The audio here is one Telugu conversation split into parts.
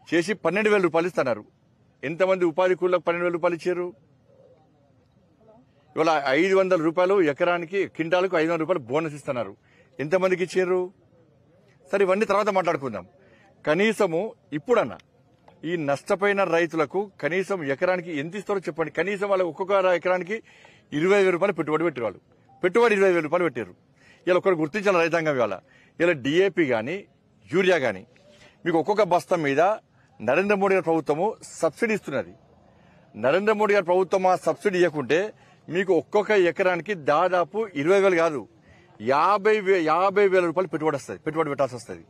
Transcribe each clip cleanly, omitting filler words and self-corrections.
చేసి 12,000 రూపాయలు ఇస్తున్నారు. ఎంతమంది ఉపాధి కూలీలకు 12,000 రూపాయలు ఇచ్చారు? ఇవాళ 500 రూపాయలు ఎకరానికి క్వింటాలకు 500 రూపాయలు బోనస్ ఇస్తున్నారు. ఎంతమందికి ఇచ్చారు? సరే, ఇవన్నీ తర్వాత మాట్లాడుకుందాం. కనీసము ఇప్పుడన్నా ఈ నష్టపోయిన రైతులకు కనీసం ఎకరానికి ఎంత ఇస్తారో చెప్పండి. కనీసం వాళ్ళు ఒక్కొక్క ఎకరానికి 20,000 రూపాయలు పెట్టుబడి పెట్టేవాళ్ళు. పెట్టుబడి 20,000 రూపాయలు పెట్టారు. ఇలా ఒకరు గుర్తించాలి రైతాంగం. ఇవాళ ఇలా డిఏపి కానీ యూరియా కానీ మీకు ఒక్కొక్క బస్తా మీద నరేంద్ర మోడీ గారి ప్రభుత్వము సబ్సిడీ ఇస్తున్నది. నరేంద్ర మోడీ గారి ప్రభుత్వం ఆ సబ్సిడీ ఇవ్వకుంటే మీకు ఒక్కొక్క ఎకరానికి దాదాపు 20,000 కాదు 50,000 రూపాయలు పెట్టుబడి పెట్టాల్సి వస్తుంది.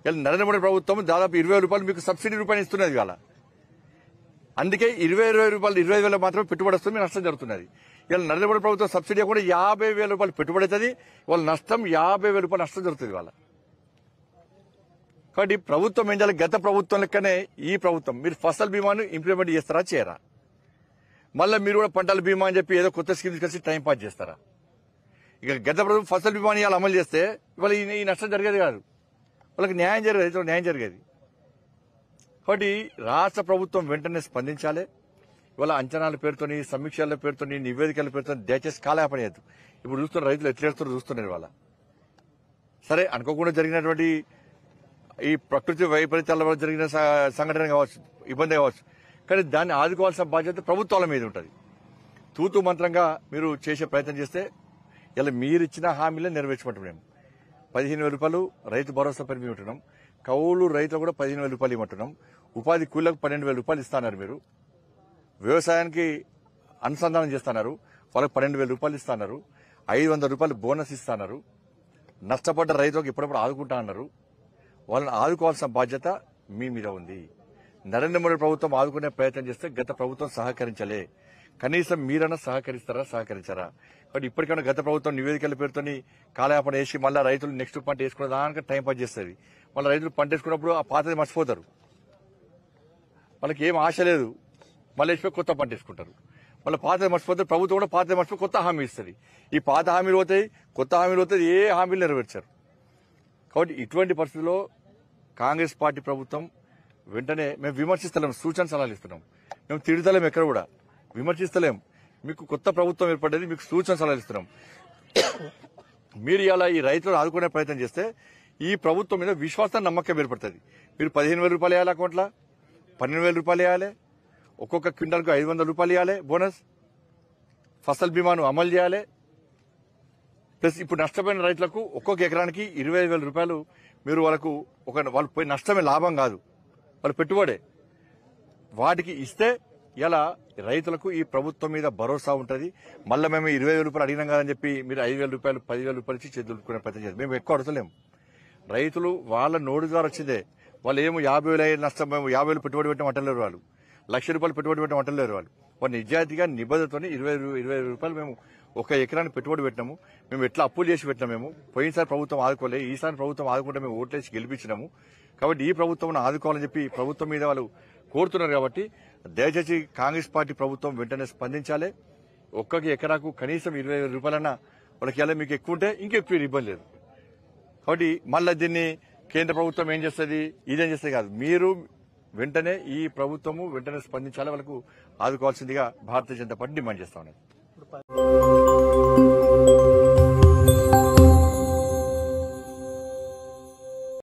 ఇలా నరేంద్ర మోడీ ప్రభుత్వం దాదాపు 20,000 రూపాయలు మీకు సబ్సిడీ రూపాయలు ఇస్తున్నది. ఇవాళ అందుకే 20,000 రూపాయలు 20,000 మాత్రమే పెట్టుబడి వస్తుంది, నష్టం జరుగుతున్నది. ఇలా నరేంద్ర మోడీ ప్రభుత్వం సబ్సిడీ కూడా 50,000 రూపాయలు పెట్టుబడి అవుతుంది, వాళ్ళ నష్టం 50,000 రూపాయలు నష్టం జరుగుతుంది వాళ్ళ. కాబట్టి ప్రభుత్వం ఏం చేయాలి? గత ప్రభుత్వం లెక్కనే ఈ ప్రభుత్వం మీరు ఫసల్ బీమాను ఇంప్లిమెంట్ చేస్తారా చేయరా? మళ్ళీ మీరు కూడా పంటల బీమా అని చెప్పి ఏదో కొత్త స్కీమ్స్ కలిసి టైం పాస్ చేస్తారా? ఇక గత ప్రభుత్వం ఫసల్ బీమాని ఇవాళ అమలు చేస్తే ఇవాళ ఈ నష్టం జరిగేది కాదు, వాళ్ళకి న్యాయం జరిగేది, న్యాయం జరిగేది. కాబట్టి రాష్ట్ర ప్రభుత్వం వెంటనే స్పందించాలి. ఇవాళ అంచనాల పేరుతోని, సమీక్షల పేరుతోని, నివేదికల పేరుతో దయచేసి కాలయాపన చేయద్దు. ఇప్పుడు చూస్తున్న రైతులు ఎట్లేడుతారో చూస్తున్నారు. ఇవాళ సరే అనుకోకుండా జరిగినటువంటి ఈ ప్రకృతి వైపరీత్యాల వల్ల జరిగిన సంఘటన కావచ్చు, ఇబ్బంది కావచ్చు, కానీ దాన్ని ఆదుకోవాల్సిన బాధ్యత ప్రభుత్వాల మీద ఉంటుంది. తూతు మంత్రంగా మీరు చేసే ప్రయత్నం చేస్తే ఇలా మీరిచ్చిన హామీలే నెరవేర్చమంటాం. మేము 15,000 రూపాయలు రైతు భరోసా పని ఉంటున్నాం, కౌలు రైతులు కూడా 15,000 రూపాయలు ఇవ్వమంటున్నాం, ఉపాధి కూలీలకు 12,000 రూపాయలు ఇస్తున్నారు. మీరు వ్యవసాయానికి అనుసంధానం చేస్తున్నారు, వాళ్ళకి 12,000 రూపాయలు ఇస్తున్నారు, 500 రూపాయలు బోనస్ ఇస్తున్నారు, నష్టపడ్డ రైతులకు ఇప్పుడప్పుడు ఆదుకుంటా అన్నారు. వాళ్ళని ఆదుకోవాల్సిన బాధ్యత మీ మీద ఉంది. నరేంద్ర మోడీ ప్రభుత్వం ఆదుకునే ప్రయత్నం చేస్తే గత ప్రభుత్వం సహకరించలే. కనీసం మీరన్నా సహకరించారా? కాబట్టి ఇప్పటికైనా గత ప్రభుత్వం నివేదికల పేరుతోని కాలయాపన వేసి మళ్ళీ రైతులు నెక్స్ట్ పంట వేసుకునే దానికి టైం పాస్ చేస్తుంది. మళ్ళీ రైతులు పంట వేసుకున్నప్పుడు ఆ పాతది మర్చిపోతారు, వాళ్ళకి ఏం ఆశ లేదు, మళ్ళీ వేసిపోయి కొత్త పంట వేసుకుంటారు. మళ్ళీ పాతది మర్చిపోతారు, ప్రభుత్వం కూడా పాతది మర్చిపోయి కొత్త హామీ ఇస్తుంది. ఈ పాత హామీలు పోతాయి, కొత్త హామీలు పోతాయి, ఏ హామీలు నెరవేర్చారు. కాబట్టి ఇటువంటి పరిస్థితుల్లో కాంగ్రెస్ పార్టీ ప్రభుత్వం వెంటనే మేము విమర్శిస్తలేం, సూచన సలహాలు ఇస్తున్నాం. మేము తిడతలేం, ఎక్కడ కూడా విమర్శిస్తలేం. మీకు కొత్త ప్రభుత్వం ఏర్పడ్డది, మీకు సూచన సలహాలు ఇస్తున్నాం. మీరు ఇలా ఈ రైతులను ఆదుకునే ప్రయత్నం చేస్తే ఈ ప్రభుత్వం మీద విశ్వాసం, నమ్మకం ఏర్పడుతుంది. మీరు 15,000 రూపాయలు వేయాలి అకౌంట్లో, 12,000 రూపాయలు వేయాలి, ఒక్కొక్క క్వింటాల్కు 500 రూపాయలు ఇవ్వాలి బోనస్, ఫసల్ బీమాను అమలు చేయాలి. ప్లస్ ఇప్పుడు నష్టపోయిన రైతులకు ఒక్కొక్క ఎకరానికి 20,000 రూపాయలు మీరు వాళ్ళు పోయి నష్టమే, లాభం కాదు, వాళ్ళు పెట్టుబడే, వాటికి ఇస్తే ఇలా రైతులకు ఈ ప్రభుత్వం మీద భరోసా ఉంటుంది. మళ్ళీ మేము 20,000 రూపాయలు అడిగినాం కదని చెప్పి మీరు 5,000 రూపాయలు 10,000 రూపాయలు ఇచ్చి చేతులుకునే ప్రయత్నం చేస్తారు. మేము ఎక్కువ అడగలేము. రైతులు వాళ్ళ నోటి ద్వారా వచ్చిందే. వాళ్ళు ఏమో 50,000 నష్టం, 50,000 పెట్టుబడి పెట్టడం అంటలేరు, వాళ్ళు 1,00,000 రూపాయలు పెట్టుబడి పెట్టడం అంటలేరు. వాళ్ళు నిజాయితీగా నిబంధనతోని 20,000 రూపాయలు మేము ఒక ఎకరానికి పెట్టుబడి పెట్టినాము. మేము ఎట్లా అప్పులు చేసి పెట్టినా, మేము పోయినసారి ప్రభుత్వం ఆదుకోలే, ఈసారి ప్రభుత్వం ఆదుకుంటే మేము ఓట్లేసి గెలిపించినాము. కాబట్టి ఈ ప్రభుత్వం ఆదుకోవాలని చెప్పి ప్రభుత్వం మీద వాళ్ళు కోరుతున్నారు. కాబట్టి దయచేసి కాంగ్రెస్ పార్టీ ప్రభుత్వం వెంటనే స్పందించాలి. ఒక్కొక్క ఎకరాకు కనీసం 20,000 రూపాయలన్నా వాళ్ళకి ఎలా మీకు ఎక్కువ ఉంటే ఇంకెక్కువ ఇబ్బంది లేదు. కాబట్టి మళ్ళీ దీన్ని కేంద్ర ప్రభుత్వం ఏం చేస్తుంది, ఇదేం చేస్తుంది కాదు, మీరు వెంటనే ఈ ప్రభుత్వము వెంటనే స్పందించాలి, వాళ్ళకు ఆదుకోవాల్సిందిగా భారతీయ జనతా పార్టీ డిమాండ్ చేస్తా ఉన్నది.